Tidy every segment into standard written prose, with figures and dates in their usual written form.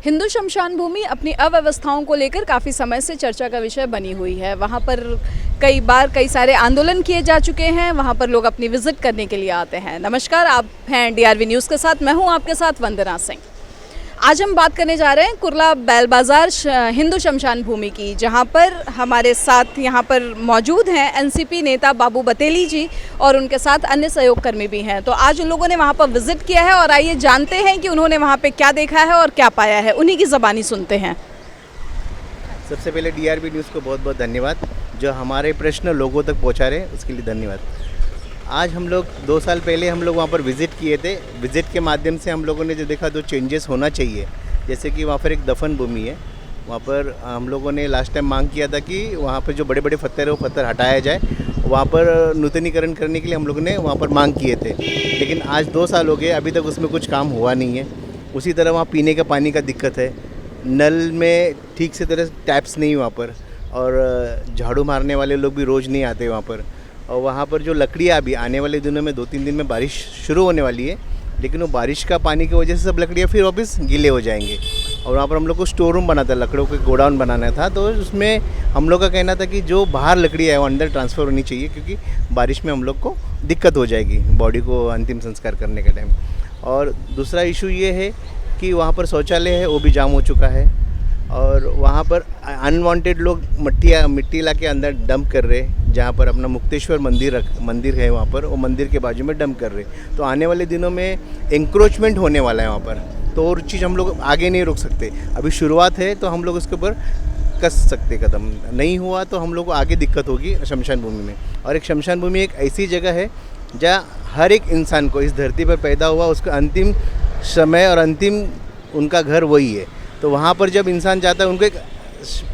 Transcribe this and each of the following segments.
हिंदू शमशान भूमि अपनी अव्यवस्थाओं को लेकर काफ़ी समय से चर्चा का विषय बनी हुई है। वहाँ पर कई बार कई सारे आंदोलन किए जा चुके हैं। वहाँ पर लोग अपनी विजिट करने के लिए आते हैं। नमस्कार, आप हैं डीआरवी न्यूज़ के साथ। मैं हूँ आपके साथ वंदना सिंह। आज हम बात करने जा रहे हैं कुर्ला बैल बाज़ार हिंदू शमशान भूमि की, जहां पर हमारे साथ यहाँ पर मौजूद हैं एनसीपी नेता बाबू बतेली जी और उनके साथ अन्य सहयोगकर्मी भी हैं। तो आज उन लोगों ने वहां पर विजिट किया है और आइए जानते हैं कि उन्होंने वहां पे क्या देखा है और क्या पाया है। उन्हीं की ज़बानी सुनते हैं। सबसे पहले डीआरवी न्यूज़ को बहुत बहुत धन्यवाद, जो हमारे प्रश्न लोगों तक पहुँचा रहे हैं, उसके लिए धन्यवाद। आज हम लोग 2 साल पहले हम लोग वहाँ पर विज़िट किए थे। विज़िट के माध्यम से हम लोगों ने जो देखा, जो चेंजेस होना चाहिए, जैसे कि वहाँ पर एक दफन भूमि है। वहाँ पर हम लोगों ने लास्ट टाइम मांग किया था कि वहाँ पर जो बड़े बड़े पत्थर है वो पत्थर हटाया जाए। वहाँ पर नूतनीकरण करने के लिए हम लोगों ने वहाँ पर मांग किए थे, लेकिन आज 2 साल हो गए, अभी तक उसमें कुछ काम हुआ नहीं है। उसी तरह वहाँ पीने का पानी का दिक्कत है, नल में ठीक से तरह टैप्स नहीं वहाँ पर, और झाड़ू मारने वाले लोग भी रोज़ नहीं आते वहाँ पर। और वहाँ पर जो लकड़ियाँ अभी आने वाले दिनों में 2-3 दिन में बारिश शुरू होने वाली है, लेकिन वो बारिश का पानी की वजह से सब लकड़ियाँ फिर वापस गीले हो जाएंगे। और वहाँ पर हम लोग को स्टोर रूम बनाता, लकड़ों के गोडाउन बनाना था, तो उसमें हम लोग का कहना था कि जो बाहर लकड़ियाँ है वो अंदर ट्रांसफ़र होनी चाहिए, क्योंकि बारिश में हम लोग को दिक्कत हो जाएगी बॉडी को अंतिम संस्कार करने के टाइम। और दूसरा इशू ये है कि वहाँ पर शौचालय है, वो भी जाम हो चुका है, और वहाँ पर अनवांटेड लोग मिट्टी ला के अंदर डंप कर रहे, जहाँ पर अपना मुक्तेश्वर मंदिर है वहाँ पर, वो मंदिर के बाजू में डंप कर रहे। तो आने वाले दिनों में इंक्रोचमेंट होने वाला है वहाँ पर, तो और चीज़ हम लोग आगे नहीं रोक सकते। अभी शुरुआत है तो हम लोग उसके ऊपर कस सकते कदम, नहीं हुआ तो हम लोग को आगे दिक्कत होगी शमशान भूमि में। और एक शमशान भूमि एक ऐसी जगह है जहाँ हर एक इंसान को इस धरती पर पैदा हुआ, उसका अंतिम समय और अंतिम उनका घर वही है। तो वहाँ पर जब इंसान जाता है, उनको एक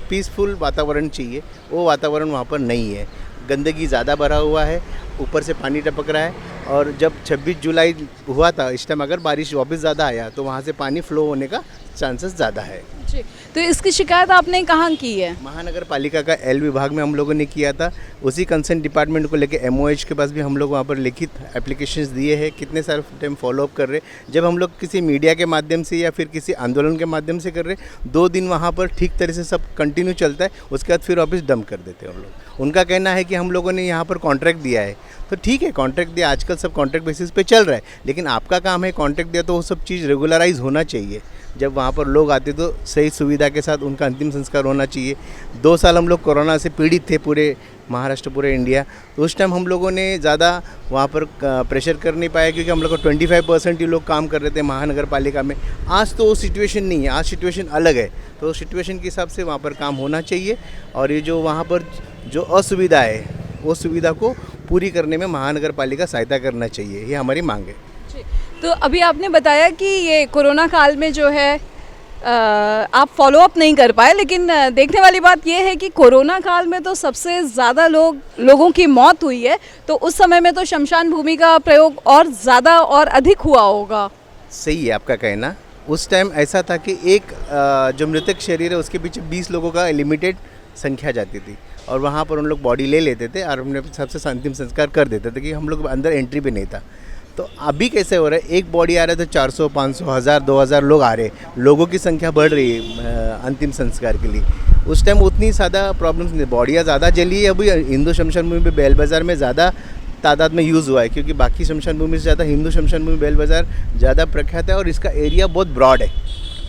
पीसफुल वातावरण चाहिए, वो वातावरण वहाँ पर नहीं है। गंदगी ज़्यादा भरा हुआ है, ऊपर से पानी टपक रहा है। और जब 26 जुलाई हुआ था, इस टाइम अगर बारिश वापस ज़्यादा आया तो वहाँ से पानी फ्लो होने का चांसेस ज़्यादा है जी। तो इसकी शिकायत आपने कहाँ की है? महानगर पालिका का एल विभाग में हम लोगों ने किया था। उसी कंसर्न डिपार्टमेंट को लेके एमओएच के पास भी हम लोग वहाँ पर लिखित एप्लीकेशंस दिए हैं। कितने सारे टाइम फॉलोअप कर रहे। जब हम लोग किसी मीडिया के माध्यम से या फिर किसी आंदोलन के माध्यम से कर रहे, 2 दिन वहाँ पर ठीक तरह से सब कंटिन्यू चलता है, उसके बाद फिर वापस डंप कर देते हैं हम लोग। उनका कहना है कि हम लोगों ने यहाँ पर कॉन्ट्रैक्ट दिया है, तो ठीक है, कॉन्ट्रैक्ट दिया, आजकल सब कॉन्ट्रैक्ट बेसिस पे चल रहा है, लेकिन आपका काम है कॉन्ट्रैक्ट दिया तो वो सब चीज़ रेगुलराइज होना चाहिए। जब वहाँ पर लोग आते तो सही सुविधा के साथ उनका अंतिम संस्कार होना चाहिए। 2 साल हम लोग कोरोना से पीड़ित थे, पूरे महाराष्ट्र, पूरे इंडिया, तो उस टाइम हम लोगों ने ज़्यादा वहाँ पर प्रेशर कर नहीं पाया, क्योंकि हम लोग को 25% ही लोग काम कर रहे थे महानगर पालिका में। आज तो वो सिचुएशन नहीं है, आज सिचुएशन अलग है, तो सिचुएशन के हिसाब से वहाँ पर काम होना चाहिए। और ये जो वहाँ पर जो असुविधा है, वो सुविधा को पूरी करने में महानगर पालिका सहायता करना चाहिए, ये हमारी मांग है। तो अभी आपने बताया कि ये कोरोना काल में जो है आप फॉलोअप नहीं कर पाए, लेकिन देखने वाली बात ये है कि कोरोना काल में तो सबसे ज़्यादा लोगों की मौत हुई है, तो उस समय में तो शमशान भूमि का प्रयोग और ज़्यादा और अधिक हुआ होगा। सही है आपका कहना। उस टाइम ऐसा था कि एक जो मृतक शरीर है उसके पीछे 20 लोगों का लिमिटेड संख्या जाती थी, और वहाँ पर उन लोग बॉडी ले लेते थे और अपने सबसे अंतिम संस्कार कर देते थे, कि हम लोग अंदर एंट्री भी नहीं था। तो अभी कैसे हो रहा है, एक बॉडी आ रहा है तो 400, 500, 1000, 2000 लोग आ रहे हैं, लोगों की संख्या बढ़ रही है अंतिम संस्कार के लिए। उस टाइम उतनी ज़्यादा प्रॉब्लम्स नहीं, बॉडियाँ ज़्यादा जली है। अभी हिंदू शमशान भूमि बैल बाज़ार में ज़्यादा तादाद में यूज़ हुआ है, क्योंकि बाकी शमशान भूमि से ज़्यादा हिंदू शमशान भूमि बैल बाज़ार ज़्यादा प्रख्यात है, और इसका एरिया बहुत ब्रॉड है।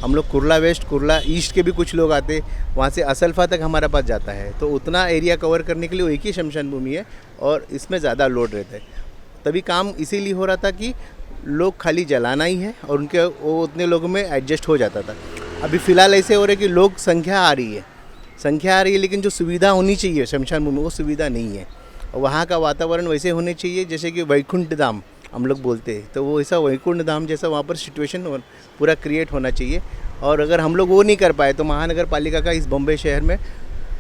हम लोग कुर्ला वेस्ट, कुर्ला ईस्ट के भी कुछ लोग आते, वहाँ से असलफा तक हमारा पास जाता है, तो उतना एरिया कवर करने के लिए एक ही शमशान भूमि है, और इसमें ज़्यादा लोड रहता है। तभी काम इसीलिए हो रहा था कि लोग खाली जलाना ही है, और उनके वो उतने लोगों में एडजस्ट हो जाता था। अभी फ़िलहाल ऐसे हो रहा है कि लोग संख्या आ रही है, लेकिन जो सुविधा होनी चाहिए शमशान भूमि, वो सुविधा नहीं है। और वहाँ का वातावरण वैसे होने चाहिए जैसे कि वैकुंठ धाम हम लोग बोलते हैं, तो वो ऐसा वैकुंठ धाम जैसा वहाँ पर सिचुएशन पूरा क्रिएट होना चाहिए। और अगर हम लोग वो नहीं कर पाए तो महानगर पालिका का इस बम्बई शहर में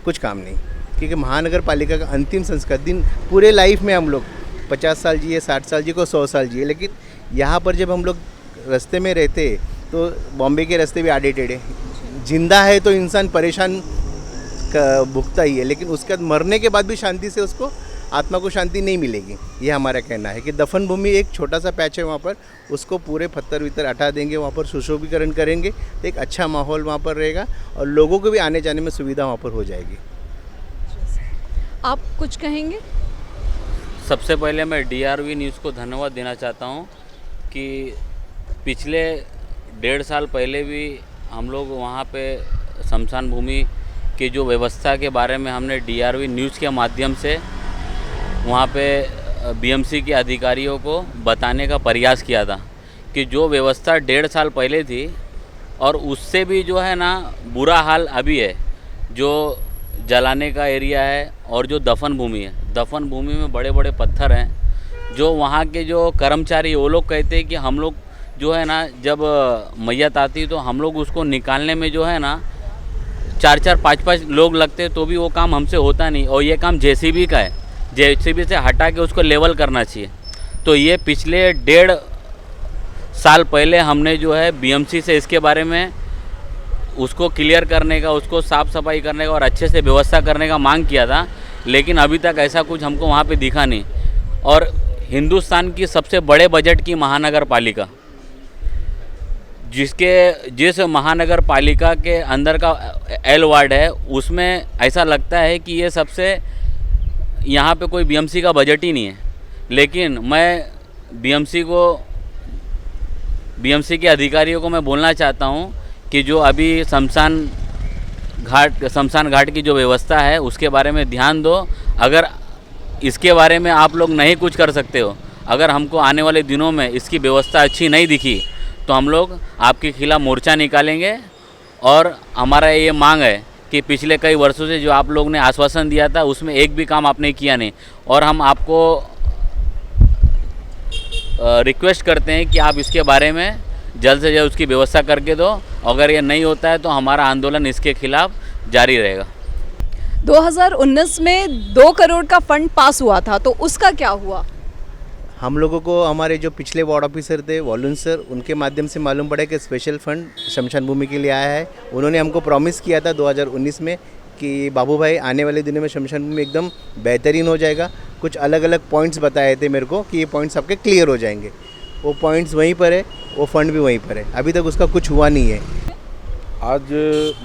कुछ काम नहीं, क्योंकि महानगर पालिका का अंतिम संस्कार दिन पूरे लाइफ में हम लोग 50 साल जिए, 60 साल जिए, को 100 साल जिए, लेकिन यहाँ पर जब हम लोग रास्ते में रहते तो बॉम्बे के रास्ते भी आड़े टेढ़े, जिंदा है तो इंसान परेशान भुगता ही है, लेकिन उसके बाद मरने के बाद भी शांति से उसको आत्मा को शांति नहीं मिलेगी। ये हमारा कहना है कि दफन भूमि एक छोटा सा पैच है वहाँ पर, उसको पूरे पत्थर वित्तर हटा देंगे, वहाँ पर सुशोभीकरण करेंगे तो एक अच्छा माहौल वहाँ पर रहेगा और लोगों को भी आने जाने में सुविधा वहाँ पर हो जाएगी। आप कुछ कहेंगे? सबसे पहले मैं DRV न्यूज़ को धन्यवाद देना चाहता हूँ कि पिछले 1.5 साल पहले भी हम लोग वहाँ पे शमशान भूमि की जो व्यवस्था के बारे में हमने DRV न्यूज़ के माध्यम से वहाँ पे BMC के अधिकारियों को बताने का प्रयास किया था कि जो व्यवस्था 1.5 साल पहले थी और उससे भी जो है ना बुरा हाल अभी है। जो जलाने का एरिया है और जो दफन भूमि है, दफन भूमि में बड़े बड़े पत्थर हैं। जो वहाँ के जो कर्मचारी वो लोग कहते हैं कि हम लोग जो है ना जब मैयत आती तो हम लोग उसको निकालने में जो है ना 4-4, 5-5 लोग लगते तो भी वो काम हमसे होता नहीं, और ये काम JCB का है। JCB से हटा के उसको लेवल करना चाहिए। तो ये पिछले 1.5 साल पहले हमने जो है BMC से इसके बारे में उसको क्लियर करने का, उसको साफ़ सफाई करने का और अच्छे से व्यवस्था करने का मांग किया था, लेकिन अभी तक ऐसा कुछ हमको वहाँ पे दिखा नहीं। और हिंदुस्तान की सबसे बड़े बजट की महानगर पालिका, जिस महानगर पालिका के अंदर का L वार्ड है, उसमें ऐसा लगता है कि ये सबसे यहाँ पे कोई BMC का बजट ही नहीं है। लेकिन मैं BMC के अधिकारियों को मैं बोलना चाहता हूँ कि जो अभी शमशान घाट की जो व्यवस्था है उसके बारे में ध्यान दो। अगर इसके बारे में आप लोग नहीं कुछ कर सकते हो, अगर हमको आने वाले दिनों में इसकी व्यवस्था अच्छी नहीं दिखी तो हम लोग आपके खिलाफ़ मोर्चा निकालेंगे। और हमारा ये मांग है कि पिछले कई वर्षों से जो आप लोग ने आश्वासन दिया था उसमें एक भी काम आपने किया नहीं, और हम आपको रिक्वेस्ट करते हैं कि आप इसके बारे में जल्द से जल्द उसकी व्यवस्था करके दो। अगर ये नहीं होता है तो हमारा आंदोलन इसके खिलाफ जारी रहेगा। 2019 में 2 करोड़ का फंड पास हुआ था, तो उसका क्या हुआ? हम लोगों को हमारे जो पिछले वार्ड ऑफिसर थे वॉल्यून सर, उनके माध्यम से मालूम पड़ा कि स्पेशल फंड शमशान भूमि के लिए आया है। उन्होंने हमको प्रॉमिस किया था 2019 में कि बाबू भाई आने वाले दिनों में शमशान भूमि एकदम बेहतरीन हो जाएगा। कुछ अलग अलग पॉइंट्स बताए थे मेरे को कि ये पॉइंट्स आपके क्लियर हो जाएंगे। वो पॉइंट्स वहीं पर है, वो फंड भी वहीं पर है, अभी तक उसका कुछ हुआ नहीं है। आज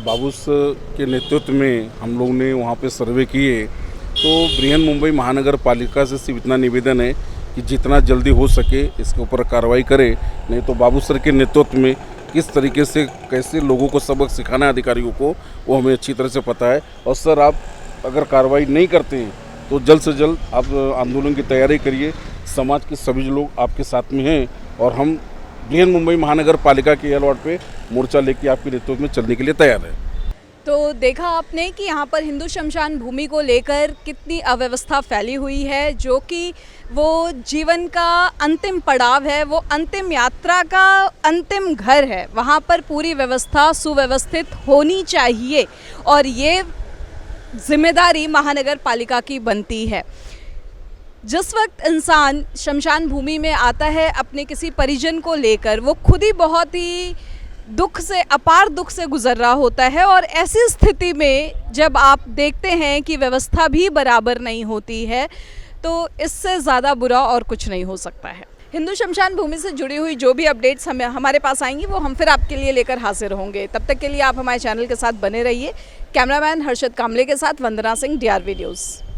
बाबू सर के नेतृत्व में हम लोग ने वहाँ पे सर्वे किए, तो बृहन महानगर पालिका से सिर्फ इतना निवेदन है कि जितना जल्दी हो सके इसके ऊपर कार्रवाई करे। नहीं तो बाबू सर के नेतृत्व में किस तरीके से कैसे लोगों को सबक सिखाना है अधिकारियों को, वो हमें अच्छी तरह से पता है। और सर आप अगर कार्रवाई नहीं करते हैं तो जल्द से जल्द आप आंदोलन की तैयारी करिए। समाज के सभी लोग आपके साथ में हैं और हम बृहन महानगर पालिका के L वार्ड पे मोर्चा लेके आपके नेतृत्व में चलने के लिए तैयार है। तो देखा आपने कि यहाँ पर हिंदू शमशान भूमि को लेकर कितनी अव्यवस्था फैली हुई है, जो कि वो जीवन का अंतिम पड़ाव है, वो अंतिम यात्रा का अंतिम घर है। वहाँ पर पूरी व्यवस्था सुव्यवस्थित होनी चाहिए और ये जिम्मेदारी महानगर पालिका की बनती है। जिस वक्त इंसान शमशान भूमि में आता है अपने किसी परिजन को लेकर, वो खुद ही बहुत ही अपार दुख से गुजर रहा होता है, और ऐसी स्थिति में जब आप देखते हैं कि व्यवस्था भी बराबर नहीं होती है, तो इससे ज़्यादा बुरा और कुछ नहीं हो सकता है। हिंदू शमशान भूमि से जुड़ी हुई जो भी अपडेट्स हमारे पास आएंगी वो हम फिर आपके लिए लेकर हाजिर होंगे। तब तक के लिए आप हमारे चैनल के साथ बने रहिए। कैमरामैन हर्षद कामले के साथ वंदना सिंह, DRV न्यूज़।